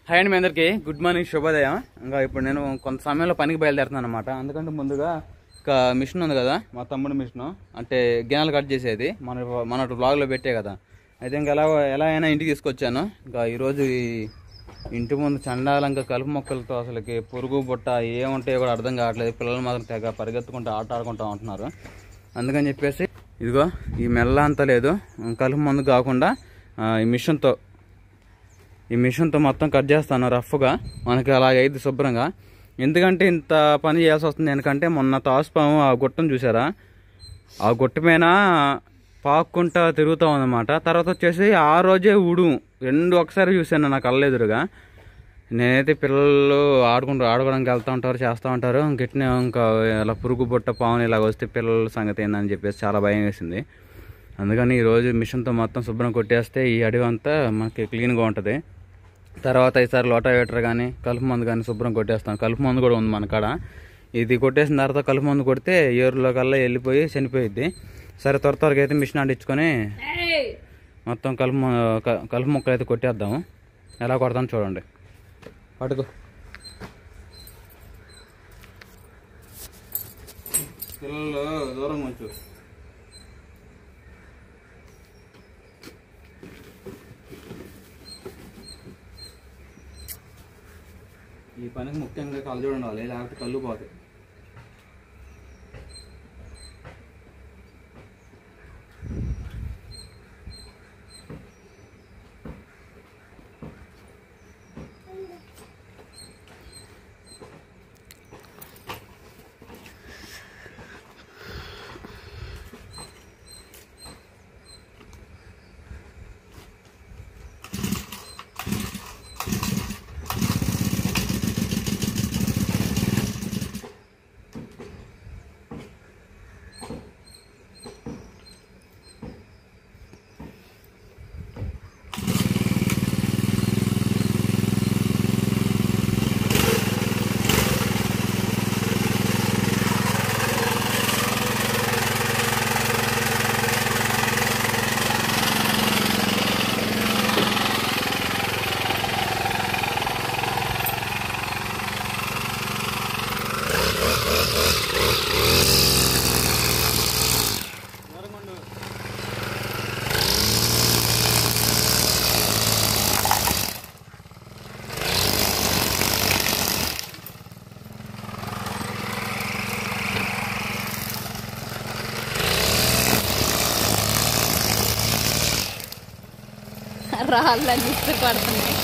Hi అండి, మీ అందరికీ good morning, శుభోదయం. ఇంకా ఇప్పుడు నేను కొంత సమయంలో పనికి బయలుదేరుతున్నాను అనమాట. అందుకంటే ముందుగా ఒక మిషన్ ఉంది కదా, మా తమ్ముడు మిషను, అంటే గిన్నెలు కట్ చేసేది, మన బ్లాగ్లో పెట్టే కదా. అయితే ఇంకా ఎలా అయినా ఇంటికి తీసుకొచ్చాను. ఇంకా ఈరోజు ఈ ఇంటి ముందు చండాలంగా కలుపు మొక్కలతో అసలుకి పురుగు బుట్ట ఏముంటాయో కూడా అర్థం కావట్లేదు. పిల్లలు మాత్రం తెగ పరిగెత్తుకుంటూ ఆడుకుంటూ ఉంటున్నారు. అందుకని చెప్పేసి ఇదిగో ఈ మెల్ల అంతా లేదు, కలుపు మందు కాకుండా ఈ మిషన్తో మొత్తం కట్ చేస్తాను రఫ్గా, మనకి అలాగైతే శుభ్రంగా. ఎందుకంటే ఇంత పని చేయాల్సి వస్తుంది, ఎందుకంటే మొన్న తాసుపాము ఆ గుట్టను చూసారా, ఆ గుట్ట మీద పాక్కుంటా తిరుగుతూ ఉందన్నమాట. తర్వాత వచ్చేసి ఆ రోజే రెండు ఒకసారి చూశాను నా కళ్ళెదురుగా. నేనైతే పిల్లలు ఆడుకోవడానికి వెళ్తూ ఉంటారు, చేస్తూ ఉంటారు. గిట్నే ఇంకా ఇలా పురుగు బుట్ట పాముని ఇలాగ వస్తే పిల్లల సంగతి ఏందని చెప్పేసి చాలా భయం వేసింది. అందుకని ఈరోజు మిషన్తో మొత్తం శుభ్రం కొట్టేస్తే ఈ అడవి అంతా మనకి క్లీన్గా ఉంటుంది. తర్వాత ఈసారి లోటావేటర్ కానీ కలుపు మందు కానీ శుభ్రం కొట్టేస్తాను. కలుపు మందు కూడా ఉంది మన కాడ. ఇది కొట్టేసిన తర్వాత కలుపు మందు కొడితే ఏరులో కల్లా వెళ్ళిపోయి చనిపోయిద్ది. సరే త్వరగా అయితే మిషన్ అంటించుకొని మొత్తం కలుపు మొక్కలు అయితే కొట్టేద్దాము. ఎలా కొడతాను చూడండి. పట్టుకో, పిల్లలు దూరం కొంచెం. ఈ పనికి ముఖ్యంగా కళ్ళు ఉండాలి, లేకపోతే కళ్ళు పోతాయి. రాళ్ళని ఇష్టపడుతున్నాయి.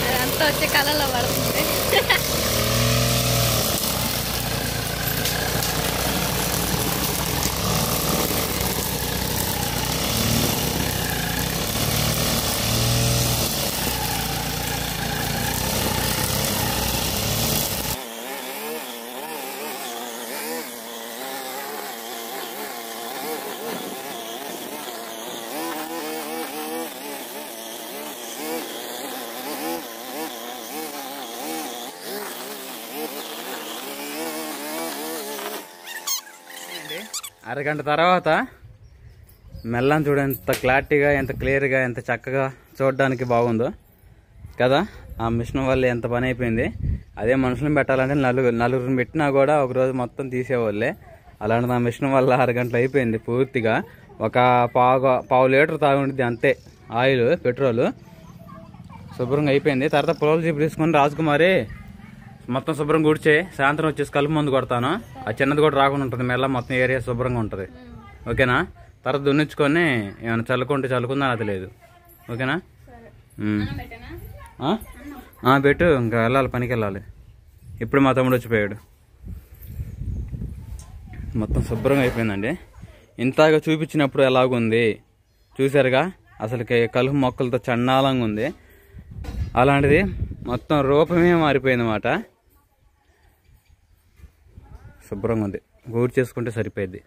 అదంతా వచ్చే కళలో పడుతుంది. అరగంట తర్వాత మెల్లం చూడ ఎంత క్లారిటీగా, ఎంత క్లియర్గా, ఎంత చక్కగా చూడడానికి బాగుందో కదా. ఆ మిషన్ వల్ల ఎంత పని అయిపోయింది. అదే మనుషులను పెట్టాలంటే నలుగురిని పెట్టినా కూడా ఒకరోజు మొత్తం తీసేవాళ్ళే. అలాంటి ఆ మిషన్ వల్ల అరగంటలు అయిపోయింది పూర్తిగా. ఒక పావు లీటర్ తాగుంటుంది అంతే ఆయిల్, పెట్రోల్. శుభ్రంగా అయిపోయింది. తర్వాత పొలాలు జీపు తీసుకొని రాజకుమారి మొత్తం శుభ్రం కూర్చే సాయంత్రం వచ్చేసి కలుపు మందు కొడతాను. ఆ చిన్నది కూడా రాకుండా ఉంటుంది, మెల్ల మొత్తం ఏరియా శుభ్రంగా ఉంటుంది. ఓకేనా? తర్వాత దున్నించుకొని ఏమైనా చల్లుకుందా అది లేదు. ఓకేనా? పెట్టు, ఇంకా వెళ్ళాలి, పనికి వెళ్ళాలి. ఇప్పుడు మా తమ్ముడు వచ్చిపోయాడు. మొత్తం శుభ్రంగా అయిపోయిందండి. ఇంతగా చూపించినప్పుడు ఎలాగుంది చూసారుగా, అసలుకి కలుపు మొక్కలతో చండాలంగా ఉంది. అలాంటిది మొత్తం రూపమే మారిపోయింది అన్నమాట. శుభ్రంగా ఉంది, గూడు చేసుకుంటే సరిపోయింది.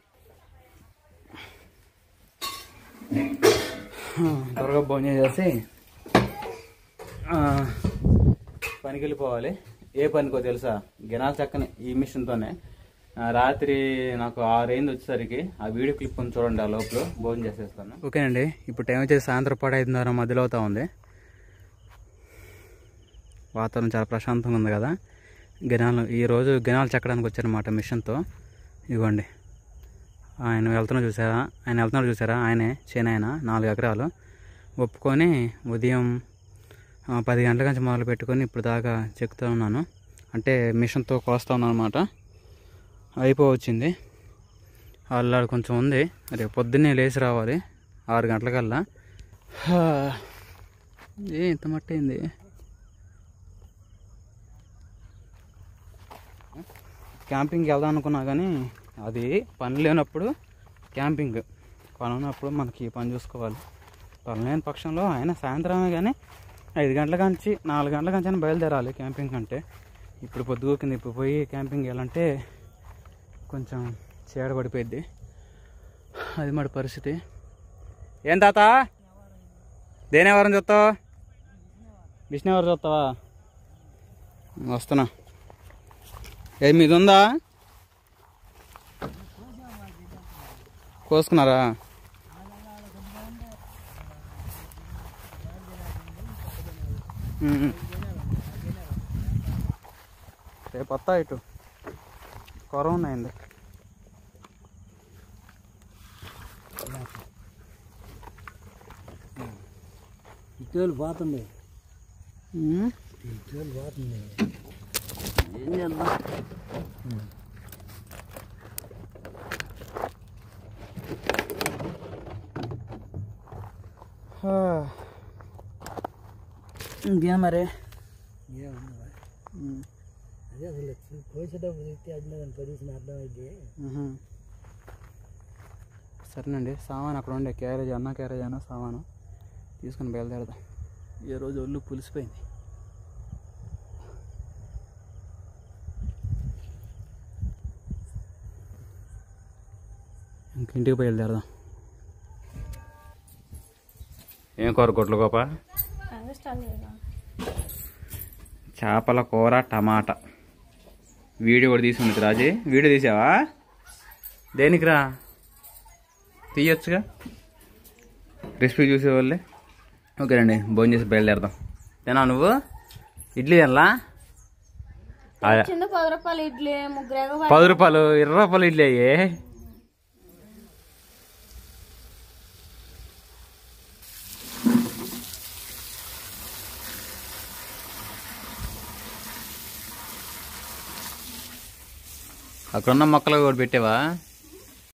త్వరగా భోజనం చేసి పనికి వెళ్ళిపోవాలి. ఏ పనికో తెలుసా, గినాల చక్కని ఈ మిషన్తోనే. రాత్రి నాకు 6 అయింది వచ్చేసరికి. ఆ వీడియో క్లిప్ కొంచెం చూడండి, ఆ లోపల భోజనం చేసేస్తాను. ఓకేనండి, ఇప్పుడు టైం వచ్చేసి సాయంత్రం 5:30 మధ్యలో అవుతా ఉంది. వాతావరణం చాలా ప్రశాంతంగా ఉంది కదా. ఈరోజు గినాలు చెక్కడానికి వచ్చారన్నమాట మిషన్తో. ఇవ్వండి, ఆయన వెళ్తున్నాడు చూసారా, ఆయనే చేనాయన 4 ఎకరాలు ఒప్పుకొని ఉదయం 10 గంటల నుంచి మొదలు పెట్టుకొని ఇప్పుడు దాకా చెక్కుతూ ఉన్నాను. అంటే మిషన్తో కోస్తా ఉన్నాను అనమాట. అయిపోవచ్చింది. అల్లాడు కొంచెం ఉంది, రేపు పొద్దున్నే లేచి రావాలి 6 గంటలకల్లా. ఇంత మట్టి అయింది. క్యాంపింగ్కి వెళ్దాం అనుకున్నా కానీ అది పని లేనప్పుడు క్యాంపింగ్, పని ఉన్నప్పుడు మనకి పని చూసుకోవాలి. పని లేని పక్షంలో ఆయన సాయంత్రమే కానీ 5 గంటల నుంచి 4 గంటల నుంచి బయలుదేరాలి క్యాంపింగ్ అంటే. ఇప్పుడు పొద్దుగోకింది, ఇప్పుడు పోయి క్యాంపింగ్ వెళ్ళాలంటే కొంచెం చీడ పడిపోయిద్ది. అది మరి పరిస్థితి. ఏం తాత, దేనివారం చూస్తావా? విష్ణువారం చూస్తావా? వస్తున్నా. ఏది మీది ఉందా? కోసుకున్నారా? రేపు వస్తా. ఇటు కొర ఉన్నాయండి. ఇటీవల పోతుంది, ఇటీవల పోతుంది. ఏం చేద్దాం? ఇంకేం మరి? అదే అసలు కోసేటప్పుడు చెప్తే అది దాని పొజిషన్ అర్థమైంది. సరేనండి, సామాను అక్కడ ఉండే క్యారేజ్ అయినా సామాను తీసుకుని బయలుదేరదాం. ఈ రోజు ఒళ్ళు పులిసిపోయింది. ఇంటికి బయలుదేరదాం. ఏం కూర? గొడ్ల గోప, చేపల కూర, టమాటా. వీడియో కూడా తీసుకుంది రాజీ. వీడియో తీసావా? దేనికిరా? తీయొచ్చుగా, రెసిపీ చూసేవాళ్ళే. ఓకేనండి, భోజనం చేసి బయలుదేరదాం. తినా నువ్వు? ఇడ్లీ తినలా? 10 రూపాయలు ఇడ్లీ, 10 రూపాయలు 20 రూపాయలు ఇడ్లీ అయ్యే. అక్కడున్న మొక్కలు కూడా పెట్టావా?